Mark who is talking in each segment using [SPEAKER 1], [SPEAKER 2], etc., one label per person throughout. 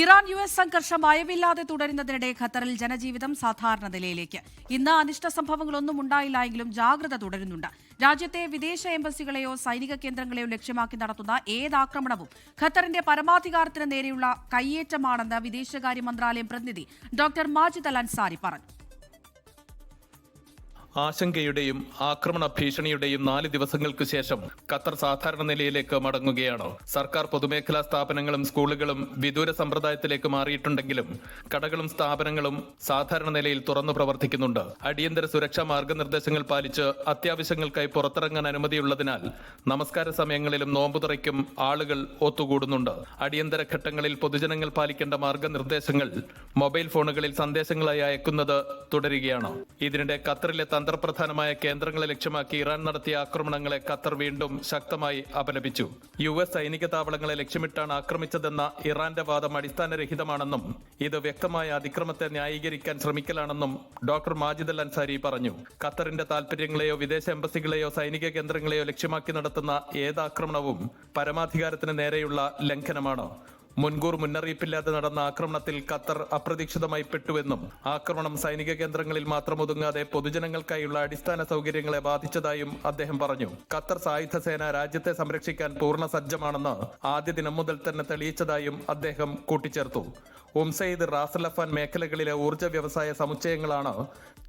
[SPEAKER 1] Iran US സംഘർഷം അയവില്ലാതെ തുടരുന്നതിനിടെ ഖത്തറിൽ ജനജീവിതം സാധാരണ നിലയിലേക്ക്. ഇന്ന് അനിഷ്ട സംഭവങ്ങളൊന്നും ഉണ്ടായില്ല എങ്കിലും ജാഗ്രത തുടരുന്നുണ്ട്. രാജ്യത്തെ വിദേശ എംബസികളെയോ സൈനിക കേന്ദ്രങ്ങളെയോ ലക്ഷ്യമാക്കി നടത്തുന്ന ഏതാക്രമണവും ഖത്തറിന്റെ പരമാധികാരത്തിന് നേരെയുള്ള കയ്യേറ്റമാണെന്ന് വിദേശകാര്യ മന്ത്രാലയം പ്രതിനിധി ഡോക്ടർ മാജിദ് അൽ അൻസാരി പറഞ്ഞു.
[SPEAKER 2] ആശങ്കയുടെയും ആക്രമണ ഭീഷണിയുടെയും 4 ദിവസങ്ങൾക്ക് ശേഷം ഖത്തർ സാധാരണ നിലയിലേക്ക് മടങ്ങുകയാണ്. സർക്കാർ പൊതുമേഖലാ സ്ഥാപനങ്ങളും സ്കൂളുകളും വിദൂര സമ്പ്രദായത്തിലേക്ക് മാറിയിട്ടുണ്ടെങ്കിലും കടകളും സ്ഥാപനങ്ങളും സാധാരണ നിലയിൽ തുറന്നു പ്രവർത്തിക്കുന്നുണ്ട്. അടിയന്തര സുരക്ഷാ മാർഗനിർദ്ദേശങ്ങൾ പാലിച്ച് അത്യാവശ്യങ്ങൾക്കായി പുറത്തിറങ്ങാൻ അനുമതിയുള്ളതിനാൽ നമസ്കാര സമയങ്ങളിലും നോമ്പുതുറയ്ക്കും ആളുകൾ ഒത്തുകൂടുന്നുണ്ട്. അടിയന്തര ഘട്ടങ്ങളിൽ പൊതുജനങ്ങൾ പാലിക്കേണ്ട മാർഗനിർദ്ദേശങ്ങൾ മൊബൈൽ ഫോണുകളിൽ സന്ദേശങ്ങളായി അയക്കുന്നത് തുടരുകയാണ്. ഇതിനിടെ ഖത്തറിലെ തന്ത്രപ്രധാനമായ കേന്ദ്രങ്ങളെ ലക്ഷ്യമാക്കി ഇറാൻ നടത്തിയ ആക്രമണങ്ങളെ ഖത്തർ വീണ്ടും ശക്തമായി അപലപിച്ചു. US സൈനിക താവളങ്ങളെ ലക്ഷ്യമിട്ടാണ് ആക്രമിച്ചതെന്ന ഇറാന്റെ വാദം അടിസ്ഥാനരഹിതമാണെന്നും ഇത് വ്യക്തമായ അതിക്രമത്തെ ന്യായീകരിക്കാൻ ശ്രമിക്കലാണെന്നും ഡോക്ടർ മാജിദ് അൽ അൻസാരി പറഞ്ഞു. ഖത്തറിന്റെ താൽപര്യങ്ങളെയോ വിദേശ എംബസികളെയോ സൈനിക കേന്ദ്രങ്ങളെയോ ലക്ഷ്യമാക്കി നടത്തുന്ന ഏതാക്രമണവും പരമാധികാരത്തിന് നേരെയുള്ള ലംഘനമാണ്. മുൻകൂർ മുന്നറിയിപ്പില്ലാതെ നടന്ന ആക്രമണത്തിൽ ഖത്തർ അപ്രതീക്ഷിതമായി പെട്ടുവെന്നും ആക്രമണം സൈനിക കേന്ദ്രങ്ങളിൽ മാത്രം ഒതുങ്ങാതെ പൊതുജനങ്ങൾക്കായുള്ള അടിസ്ഥാന സൗകര്യങ്ങളെ ബാധിച്ചതായും അദ്ദേഹം പറഞ്ഞു. ഖത്തർ സായുധ സേന രാജ്യത്തെ സംരക്ഷിക്കാൻ പൂർണ്ണ സജ്ജമാണെന്ന് ആദ്യ ദിനം മുതൽ തന്നെ തെളിയിച്ചതായും അദ്ദേഹം കൂട്ടിച്ചേർത്തു. ഉംസൈദ്, റാസ് ലഫാൻ മേഖലകളിലെ ഊർജ്ജ വ്യവസായ സമുച്ചയങ്ങളാണ്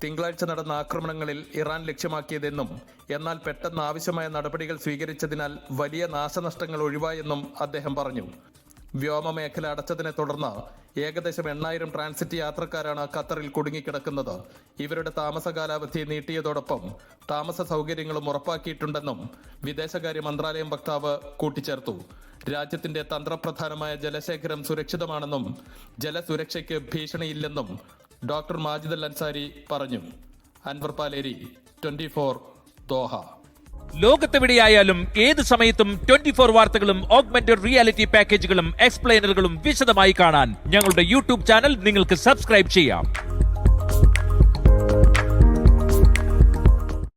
[SPEAKER 2] തിങ്കളാഴ്ച നടന്ന ആക്രമണങ്ങളിൽ ഇറാൻ ലക്ഷ്യമാക്കിയതെന്നും എന്നാൽ പെട്ടെന്ന് ആവശ്യമായ നടപടികൾ സ്വീകരിച്ചതിനാൽ വലിയ നാശനഷ്ടങ്ങൾ ഒഴിവായെന്നും അദ്ദേഹം പറഞ്ഞു. വ്യോമമേഖല അടച്ചതിനെ തുടർന്ന് ഏകദേശം 8000 ട്രാൻസിറ്റ് യാത്രക്കാരാണ് ഖത്തറിൽ കുടുങ്ങിക്കിടക്കുന്നത്. ഇവരുടെ താമസ കാലാവധി നീട്ടിയതോടൊപ്പം താമസ സൗകര്യങ്ങളും ഉറപ്പാക്കിയിട്ടുണ്ടെന്നും വിദേശകാര്യ മന്ത്രാലയം വക്താവ് കൂട്ടിച്ചേർത്തു. രാജ്യത്തിന്റെ തന്ത്രപ്രധാനമായ ജലശേഖരം സുരക്ഷിതമാണെന്നും ജലസുരക്ഷയ്ക്ക് ഭീഷണിയില്ലെന്നും ഡോക്ടർ മാജിദ് അൽ അൻസാരി പറഞ്ഞു. അൻവർ പാലേരി, 24 ദോഹ.
[SPEAKER 3] ലോകത്തെവിടെയായാലും ഏത് സമയത്തും 24 വാർത്തകളും ഓഗ്മെന്റഡ് റിയാലിറ്റി പാക്കേജുകളും എക്സ്പ്ലെയിനറുകളും വിശദമായി കാണാൻ ഞങ്ങളുടെ യൂട്യൂബ് ചാനൽ നിങ്ങൾക്ക് സബ്സ്ക്രൈബ് ചെയ്യാം.